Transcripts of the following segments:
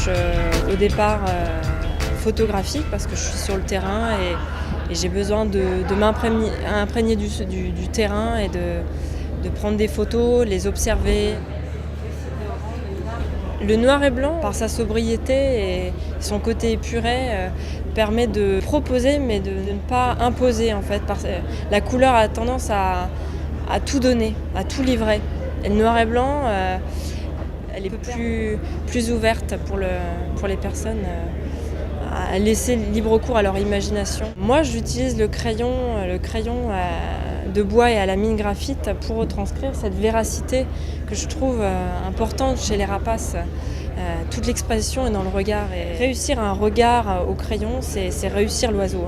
démarche au départ photographique parce que je suis sur le terrain et j'ai besoin de m'imprégner du terrain et de prendre des photos, les observer. Le noir et blanc, par sa sobriété et son côté épuré, permet de proposer mais de ne pas imposer en fait. La couleur a tendance à tout donner, à tout livrer. Et le noir et blanc, elle est plus ouverte pour les personnes à laisser libre cours à leur imagination. Moi, j'utilise le crayon de bois et à la mine graphite pour retranscrire cette véracité que je trouve importante chez les rapaces. Toute l'expression est dans le regard. Et réussir un regard au crayon, c'est réussir l'oiseau.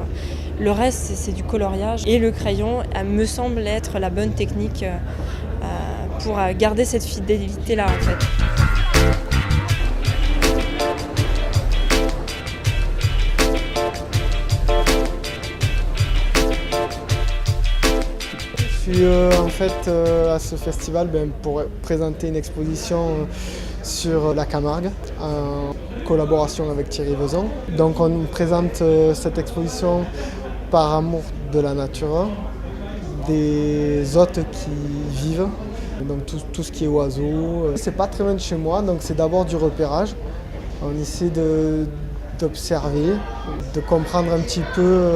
Le reste, c'est du coloriage. Et le crayon me semble être la bonne technique pour garder cette fidélité-là, en fait. Je suis en fait à ce festival pour présenter une exposition sur la Camargue en collaboration avec Thierry Vezon. Donc on présente cette exposition par amour de la nature, des hôtes qui vivent, donc tout ce qui est oiseaux. C'est pas très loin de chez moi, donc c'est d'abord du repérage. On essaie d'observer, de comprendre un petit peu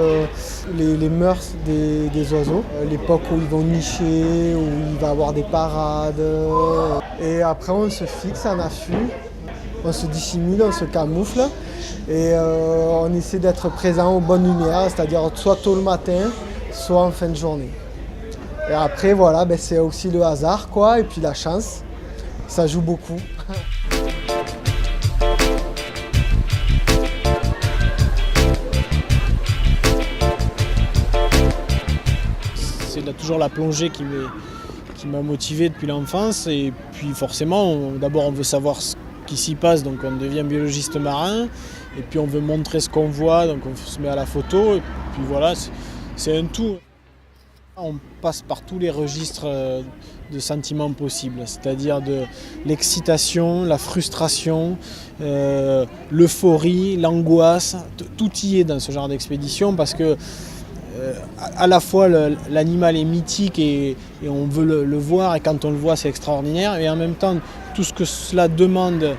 les mœurs des oiseaux, l'époque où ils vont nicher, où il va y avoir des parades. Et après on se fixe en affût, on se dissimule, on se camoufle et on essaie d'être présent aux bonnes lumières, c'est-à-dire soit tôt le matin, soit en fin de journée. Et après voilà, c'est aussi le hasard et puis la chance, ça joue beaucoup. C'est toujours la plongée qui m'a motivé depuis l'enfance et puis forcément d'abord on veut savoir ce qui s'y passe, donc on devient biologiste marin et puis on veut montrer ce qu'on voit, donc on se met à la photo et puis voilà, c'est un tout. On passe par tous les registres de sentiments possibles, c'est-à-dire de l'excitation, la frustration, l'euphorie, l'angoisse, tout y est dans ce genre d'expédition parce que à la fois l'animal est mythique et on veut le voir et quand on le voit c'est extraordinaire et en même temps tout ce que cela demande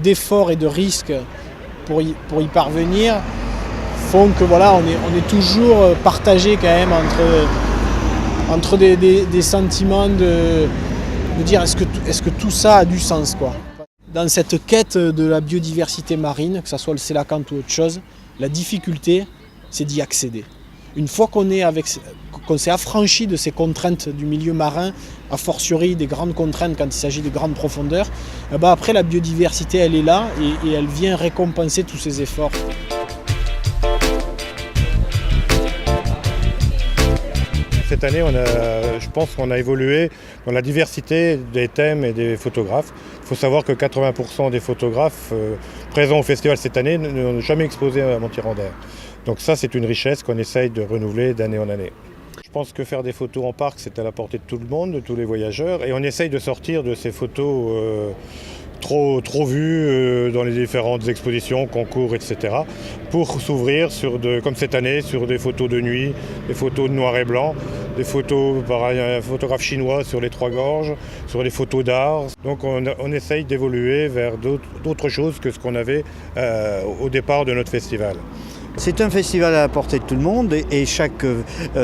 d'efforts et de risques pour y parvenir font que voilà on est toujours partagé quand même entre des sentiments de dire est-ce que tout ça a du sens quoi. Dans cette quête de la biodiversité marine, que ce soit le sélacanthe ou autre chose, la difficulté c'est d'y accéder. Une fois qu'on s'est affranchi de ces contraintes du milieu marin, a fortiori des grandes contraintes quand il s'agit de grandes profondeurs, après la biodiversité elle est là et elle vient récompenser tous ces efforts. Cette année, je pense qu'on a évolué dans la diversité des thèmes et des photographes. Il faut savoir que 80% des photographes présents au festival cette année n'ont jamais exposé à Montier-en-Der. Donc ça, c'est une richesse qu'on essaye de renouveler d'année en année. Je pense que faire des photos en parc, c'est à la portée de tout le monde, de tous les voyageurs. Et on essaye de sortir de ces photos trop vues dans les différentes expositions, concours, etc. pour s'ouvrir, comme cette année, sur des photos de nuit, des photos de noir et blanc, des photos par un photographe chinois sur les Trois Gorges, sur les photos d'art. Donc on essaye d'évoluer vers d'autres choses que ce qu'on avait au départ de notre festival. C'est un festival à la portée de tout le monde et chaque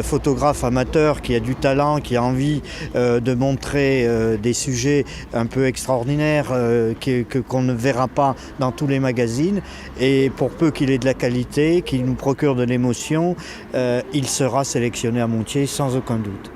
photographe amateur qui a du talent, qui a envie de montrer des sujets un peu extraordinaires qu'on ne verra pas dans tous les magazines, et pour peu qu'il ait de la qualité, qu'il nous procure de l'émotion, il sera sélectionné à Montier sans aucun doute.